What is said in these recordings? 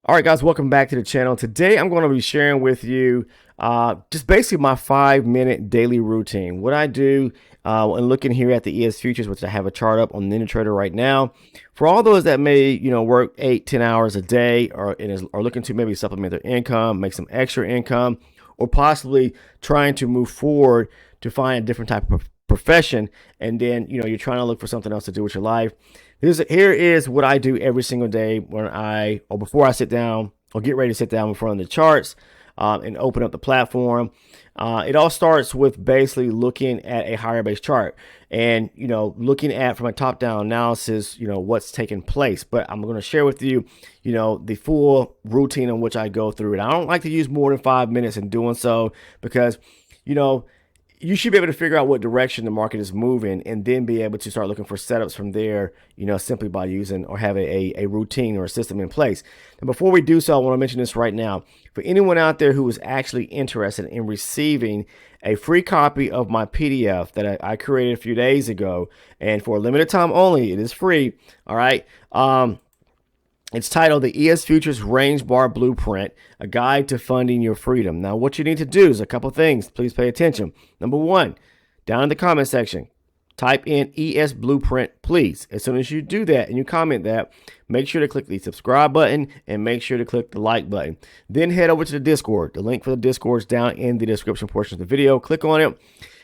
All right, guys, welcome back to the channel. Today, I'm going to be sharing with you just basically my 5-minute daily routine. What I do and looking here at the ES futures, which I have a chart up on Ninjatrader right now. For all those that may, work 8-10 hours a day or are looking to maybe supplement their income, make some extra income, or possibly trying to move forward to find a different type of profession, and then you're trying to look for something else to do with your life. Here is what I do every single day before I sit down or get ready to sit down in front of the charts and open up the platform. It all starts with basically looking at a higher base chart and looking at from a top-down analysis what's taking place. But I'm going to share with you the full routine in which I go through it. I don't like to use more than 5 minutes in doing so because you should be able to figure out what direction the market is moving and then be able to start looking for setups from there, simply by using or having a routine or a system in place. And before we do so, I want to mention this right now. For anyone out there who is actually interested in receiving a free copy of my PDF that I created a few days ago, and for a limited time only, it is free. All right. It's titled The ES Futures Range Bar Blueprint, a guide to funding your freedom. Now, what you need to do is a couple things. Please pay attention. Number one, down in the comment section, type in ES Blueprint, please. As soon as you do that and you comment that, make sure to click the subscribe button and make sure to click the like button. Then head over to the Discord. The link for the Discord is down in the description portion of the video. Click on it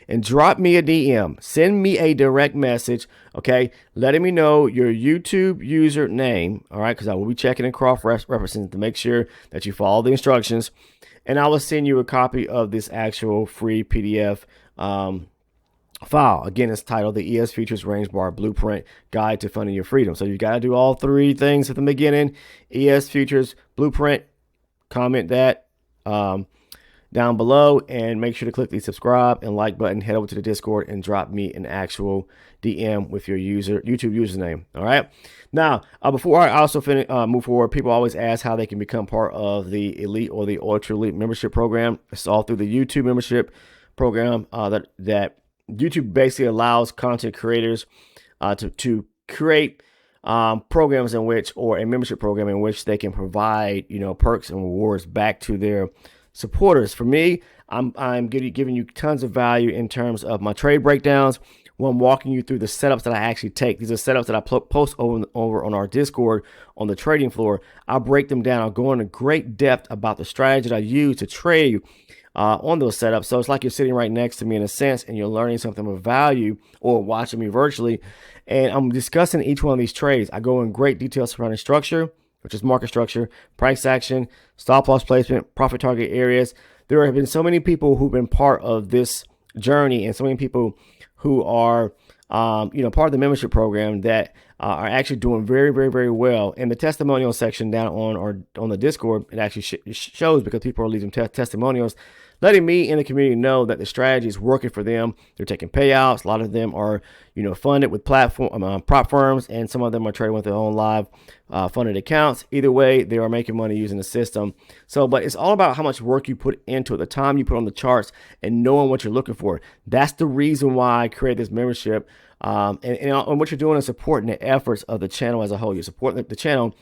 and drop me a DM. Send me a direct message, okay, letting me know your YouTube username, all right, because I will be checking and cross-referencing to make sure that you follow the instructions, and I will send you a copy of this actual free PDF file. Again, it's titled The ES Futures Range Bar Blueprint Guide to Funding Your Freedom. So you got to do all three things at the beginning. ES Futures Blueprint, comment that down below, and make sure to click the subscribe and like button. Head over to the Discord and drop me an actual DM with your YouTube username. All right. Now, before I also move forward, people always ask how they can become part of the elite or the ultra elite membership program. It's all through the YouTube membership program that YouTube basically allows content creators to create programs in which, or a membership program in which they can provide perks and rewards back to their supporters. For me, I'm giving you tons of value in terms of my trade breakdowns. When I'm walking you through the setups that I actually take. These are setups that I post over on our Discord on the trading floor. I'll break them down. I'll go into great depth about the strategy that I use to trade on those setups. So it's like you're sitting right next to me in a sense, and you're learning something of value or watching me virtually. And I'm discussing each one of these trades. I go in great detail surrounding structure, which is market structure, price action, stop loss placement, profit target areas. There have been so many people who've been part of this journey, and so many people who are part of the membership program that are actually doing very, very, very well. In the testimonial section down on the Discord, it actually shows, because people are leaving testimonials, letting me in the community know that the strategy is working for them. They're taking payouts. A lot of them are, funded with prop firms, and some of them are trading with their own live funded accounts. Either way, they are making money using the system. So, but it's all about how much work you put into it, the time you put on the charts, and knowing what you're looking for. That's the reason why I created this membership. And what you're doing is supporting the efforts of the channel as a whole. You're supporting the channel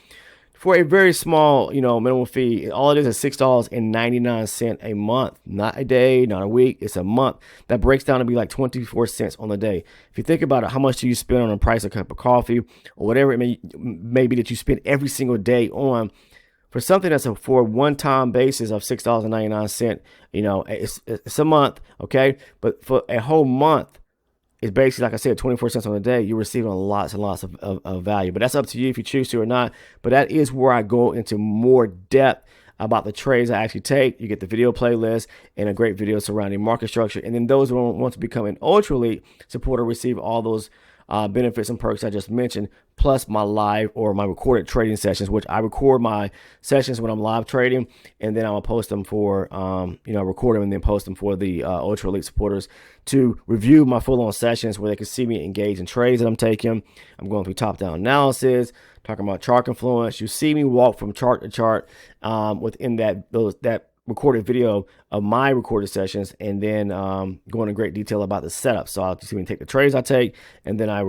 for a very small, minimum fee. All it is $6.99 a month, not a day, not a week. It's a month. That breaks down to be like 24 cents on the day. If you think about it, how much do you spend on the price of a cup of coffee or whatever it may be that you spend every single day on, for something that's for a one-time basis of $6.99, it's a month, okay? But for a whole month, it's basically, like I said, 24 cents on a day. You're receiving lots and lots of value. But that's up to you if you choose to or not. But that is where I go into more depth about the trades I actually take. You get the video playlist and a great video surrounding market structure. And then those who want to become an ultra elite supporter receive all those benefits and perks I just mentioned, plus my live or my recorded trading sessions, which I record my sessions when I'm live trading, and then I'll post them for, record them and then post them for the ultra elite supporters to review my full-on sessions where they can see me engage in trades that I'm taking. I'm going through top-down analysis, talking about chart Confluence. You see me walk from chart to chart within that recorded video of my recorded sessions, and then go into great detail about the setup. So I'll just even take the trades I take, and then I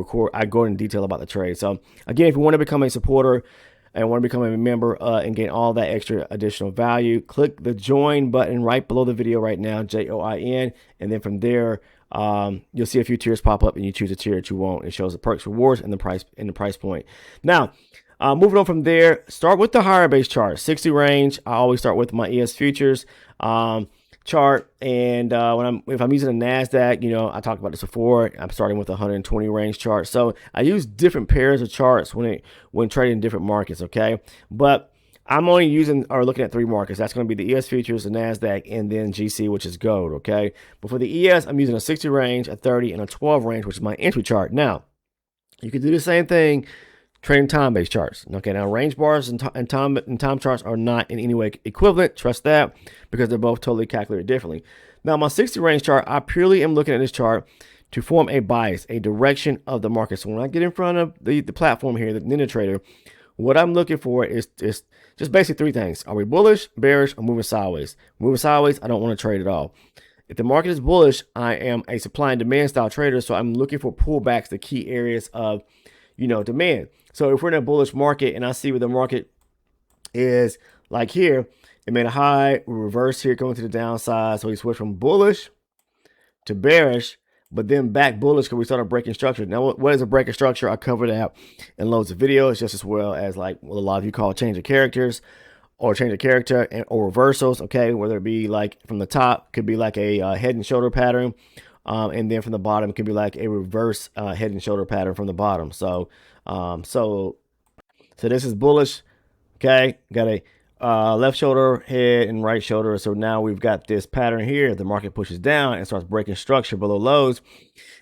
go into detail about the trade. So again, if you want to become a supporter, and want to become a member and gain all that extra additional value, click the join button right below the video right now, JOIN, and then from there, you'll see a few tiers pop up, and you choose a tier that you want. It shows the perks, rewards, and the price point. Now, moving on from there, start with the higher base chart, 60 range. I always start with my ES futures chart, and if I'm using a Nasdaq, I talked about this before. I'm starting with a 120 range chart. So I use different pairs of charts when trading different markets. Okay, but I'm only using or looking at 3 markets. That's going to be the ES futures, the Nasdaq, and then GC, which is gold. Okay, but for the ES, I'm using a 60 range, a 30, and a 12 range, which is my entry chart. Now, you can do the same thing trading time-based charts. Okay, now range bars and time charts are not in any way equivalent. Trust that, because they're both totally calculated differently. Now, my 60 range chart, I purely am looking at this chart to form a bias, a direction of the market. So when I get in front of the platform here, the Ninjatrader, what I'm looking for is just basically 3 things. Are we bullish, bearish, or moving sideways? Moving sideways, I don't want to trade at all. If the market is bullish, I am a supply and demand style trader, so I'm looking for pullbacks, the key areas of demand. So if we're in a bullish market and I see where the market is, like here, it made a high, we reverse here, going to the downside. So we switch from bullish to bearish, but then back bullish because we started breaking structure. Now, what is a break of structure? I covered that in loads of videos, just as well as like what a lot of you call change of characters, or change of character, or reversals. Okay, whether it be like from the top, could be like a head and shoulder pattern. And then from the bottom, it can be like a reverse head and shoulder pattern from the bottom. So this is bullish. Okay, got a left shoulder, head, and right shoulder. So now we've got this pattern here. The market pushes down and starts breaking structure below lows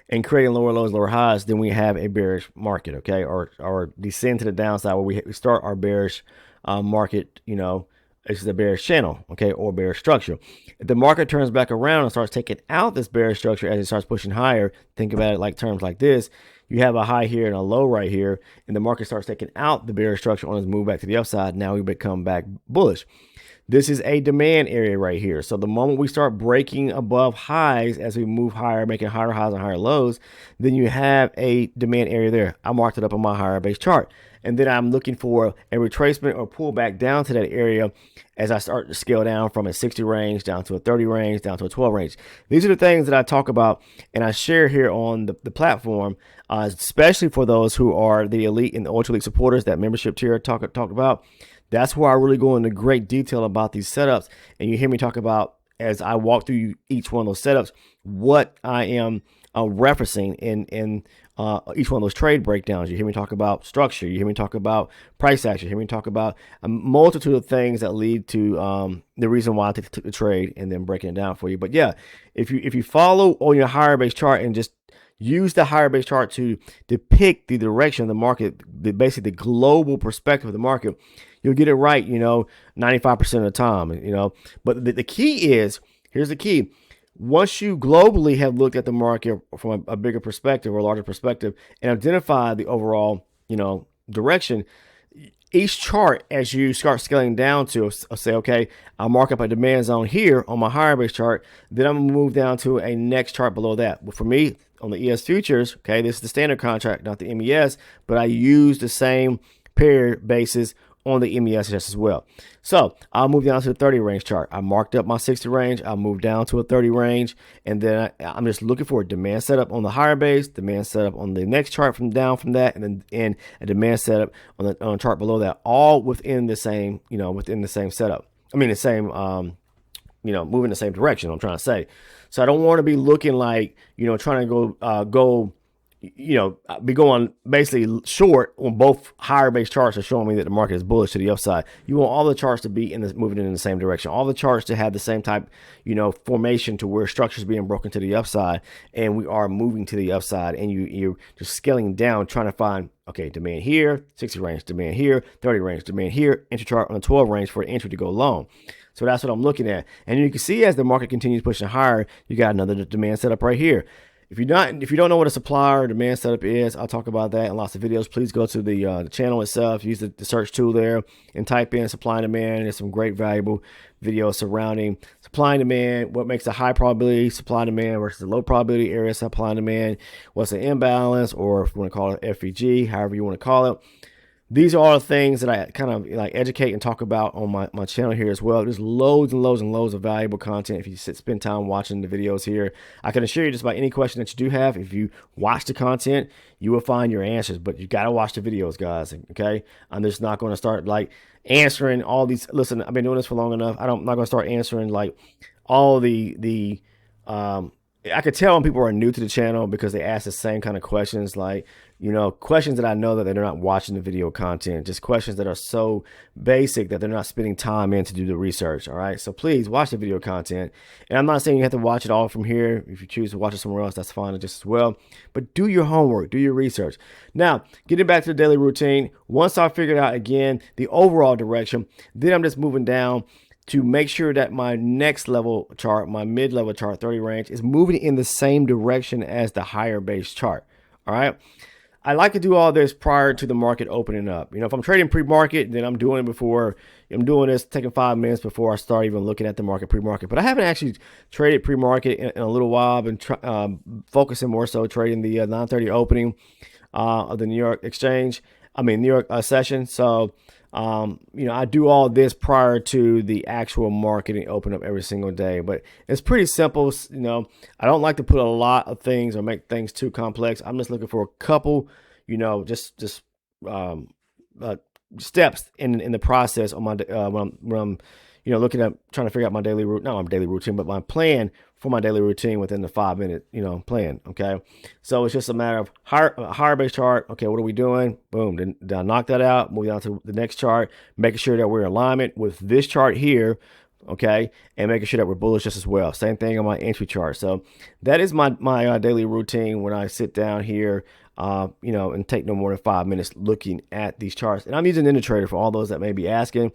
and creating lower lows, lower highs. Then we have a bearish market. Okay, or descend to the downside where we start our bearish market. This is a bearish channel, okay, or bearish structure. If the market turns back around and starts taking out this bearish structure as it starts pushing higher, think about it like terms like this. You have a high here and a low right here, and the market starts taking out the bearish structure on its move back to the upside. Now we become back bullish. This is a demand area right here. So the moment we start breaking above highs as we move higher, making higher highs and higher lows, then you have a demand area there. I marked it up on my higher base chart. And then I'm looking for a retracement or pullback down to that area as I start to scale down from a 60 range down to a 30 range, down to a 12 range. These are the things that I talk about and I share here on the platform, especially for those who are the elite and the ultra elite supporters, that membership tier talked about. That's where I really go into great detail about these setups. And you hear me talk about, as I walk through each one of those setups, what I am referencing in each one of those trade breakdowns. You hear me talk about structure. You hear me talk about price action. You hear me talk about a multitude of things that lead to the reason why I took the trade, and then breaking it down for you. But yeah, if you follow on your higher base chart and just use the higher base chart to depict the direction of the market, basically the global perspective of the market, you'll get it right, 95% of the time, But the key is, here's the key. Once you globally have looked at the market from a bigger perspective or a larger perspective and identify the overall, direction, each chart, as you start scaling down to say, okay, I'll mark up a demand zone here on my higher base chart, then I'm going to move down to a next chart below that. But for me, on the ES futures, okay, this is the standard contract, not the MES, but I use the same pair basis on the MES just as well. So I'll move down to the 30 range chart. I marked up my 60 range. I'll move down to a 30 range. And then I'm just looking for a demand setup on the higher base, demand setup on the next chart from that, and then a demand setup on the chart below that, all within the same, within the same setup. I mean, the same, moving the same direction, I'm trying to say. So I don't want to be looking like, trying to go be going basically short on both higher base charts are showing me that the market is bullish to the upside. You want all the charts to be moving in the same direction. All the charts to have the same type, formation to where structure is being broken to the upside, and we are moving to the upside, and you're just scaling down, trying to find, okay, demand here, 60 range, demand here, 30 range, demand here, entry chart on the 12 range for entry to go long. So that's what I'm looking at. And you can see as the market continues pushing higher, you got another demand setup right here. If you don't know what a supply or demand setup is, I'll talk about that in lots of videos. Please go to the channel itself, use the search tool there, and type in supply and demand. There's some great valuable videos surrounding supply and demand, what makes a high probability supply and demand versus a low probability area supply and demand, what's an imbalance, or if you want to call it FEG, however you want to call it. These are all things that I kind of like educate and talk about on my channel here as well. There's loads and loads and loads of valuable content if you spend time watching the videos here. I can assure you just about any question that you do have, if you watch the content, you will find your answers, but you got to watch the videos, guys. Okay. I'm just not going to start like answering all these. Listen, I've been doing this for long enough. I'm not going to start answering like all um, I could tell when people are new to the channel because they ask the same kind of questions, like, questions that I know that they're not watching the video content, just questions that are so basic that they're not spending time in to do the research. All right. So please watch the video content. And I'm not saying you have to watch it all from here. If you choose to watch it somewhere else, that's fine just as well. But do your homework, do your research. Now, getting back to the daily routine, once I figured out again the overall direction, then I'm just moving down to make sure that my next level chart, my mid-level chart, 30 range, is moving in the same direction as the higher base chart. All right. I like to do all this prior to the market opening up. If I'm trading pre-market, then I'm doing it before. I'm doing this, taking 5 minutes before I start even looking at the market pre-market. But I haven't actually traded pre-market in a little while. I've been focusing more so trading the 9:30 opening of the New York exchange. New York session. So, I do all this prior to the actual market open up every single day, but it's pretty simple. I don't like to put a lot of things or make things too complex. I'm just looking for a couple, just um, uh, steps in the process on my when I'm looking at trying to figure out my daily route, not my daily routine, but my plan for my daily routine within the 5 minute, plan. Okay. So it's just a matter of higher base chart. Okay. What are we doing? Boom. Then I knock that out, move on to the next chart, making sure that we're in alignment with this chart here. Okay. And making sure that we're bullish just as well. Same thing on my entry chart. So that is my daily routine when I sit down here, and take no more than 5 minutes looking at these charts. And I'm using Ninjatrader for all those that may be asking.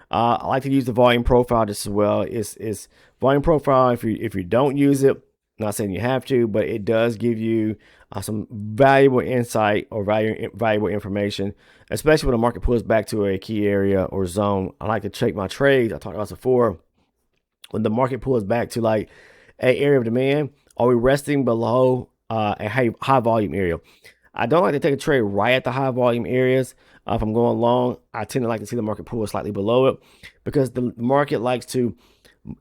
I like to use the volume profile just as well. It's volume profile. If you don't use it, not saying you have to, but it does give you some valuable insight or valuable information, especially when the market pulls back to a key area or zone. I like to check my trades. I talked about this before. When the market pulls back to like an area of demand, are we resting below a high volume area? I don't like to take a trade right at the high volume areas. If I'm going long, I tend to like to see the market pull slightly below it because the market likes to,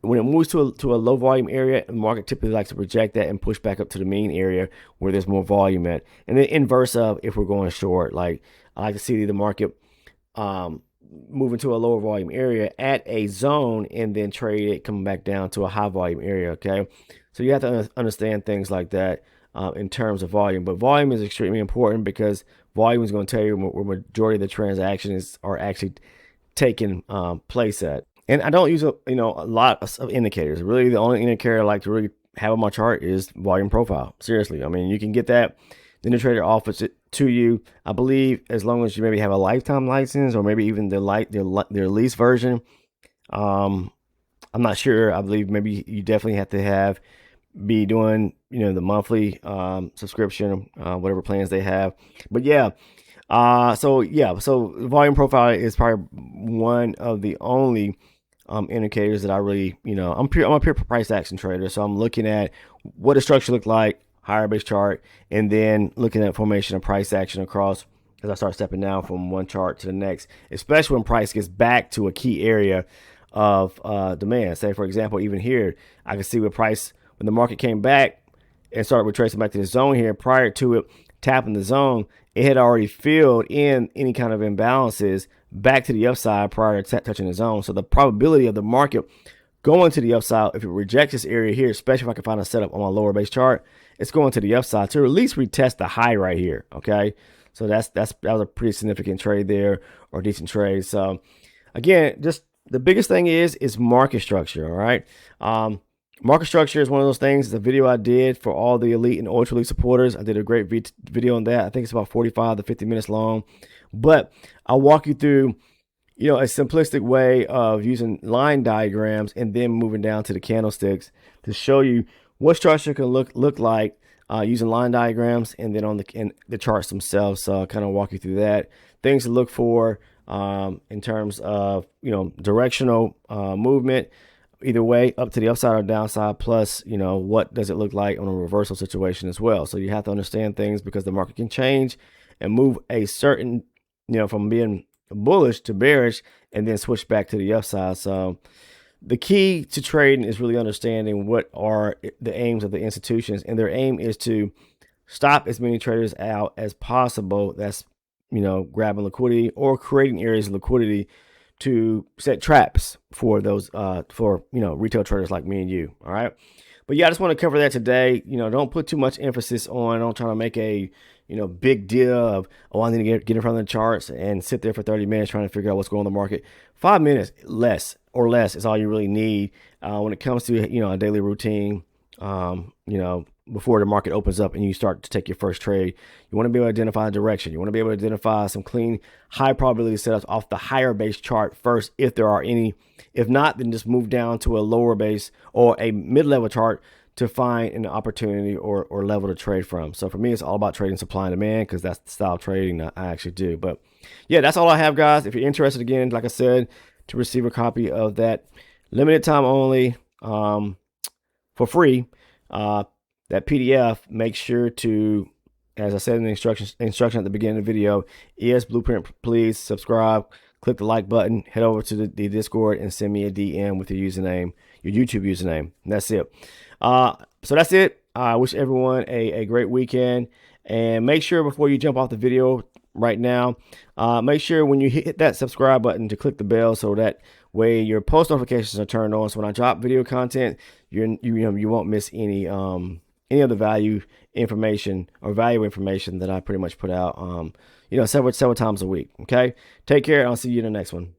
when it moves to a low volume area, the market typically likes to reject that and push back up to the mean area where there's more volume at. And then inverse of if we're going short, like I like to see the market move into a lower volume area at a zone and then trade it coming back down to a high volume area. Okay. So you have to understand things like that. In terms of volume, but volume is extremely important because volume is going to tell you where majority of the transactions are actually taking place at. And I don't use a lot of indicators. Really, the only indicator I like to really have on my chart is volume profile. Seriously, you can get that. The Ninjatrader offers it to you, I believe, as long as you maybe have a lifetime license or maybe even their lease version. I'm not sure. I believe maybe you definitely have to be doing the monthly subscription, whatever plans they have. But so volume profile is probably one of the only indicators that I really, I'm a pure price action trader, so I'm looking at what the structure look like, higher base chart, and then looking at formation of price action across as I start stepping down from one chart to the next, especially when price gets back to a key area of demand. Say, for example, even here, I can see with price when the market came back and started retracing back to the zone here, prior to it tapping the zone, it had already filled in any kind of imbalances back to the upside prior to touching the zone. So the probability of the market going to the upside, if it rejects this area here, especially if I can find a setup on my lower base chart, it's going to the upside to at least retest the high right here. Okay. So that was a pretty significant trade there, or decent trade. So again, just the biggest thing is market structure. All right. Market structure is one of those things. It's a video I did for all the elite and ultra elite supporters. I did a great video on that. I think it's about 45 to 50 minutes long, but I'll walk you through, a simplistic way of using line diagrams and then moving down to the candlesticks to show you what structure can look like using line diagrams, and then on the charts themselves. So I'll kind of walk you through that. Things to look for in terms of directional movement, either way, up to the upside or downside, plus what does it look like on a reversal situation as well. So you have to understand things because the market can change and move a certain from being bullish to bearish and then switch back to the upside. So the key to trading is really understanding what are the aims of the institutions, and their aim is to stop as many traders out as possible. That's grabbing liquidity or creating areas of liquidity to set traps for those for retail traders like me and you. All right. But yeah, I just want to cover that today. Don't put too much emphasis on. Don't try to make a big deal of, oh, I need to get in front of the charts and sit there for 30 minutes trying to figure out what's going on in the market. 5 minutes less is all you really need when it comes to a daily routine. Before the market opens up and you start to take your first trade, you want to be able to identify the direction. You want to be able to identify some clean, high probability setups off the higher base chart first, if there are any. If not, then just move down to a lower base or a mid-level chart to find an opportunity or level to trade from. So for me, it's all about trading supply and demand, because that's the style of trading that I actually do. But yeah, that's all I have, guys. If you're interested, again, like I said, to receive a copy of that limited time only for free, that PDF, make sure to, as I said in the instruction at the beginning of the video, ES Blueprint, please subscribe, click the like button, head over to the Discord and send me a DM with your username, your YouTube username. And that's it. So that's it. I wish everyone a great weekend, and make sure before you jump off the video right now, make sure when you hit that subscribe button to click the bell, so that way your post notifications are turned on. So when I drop video content, you won't miss any of the valuable information that I pretty much put out, several times a week. Okay, take care. I'll see you in the next one.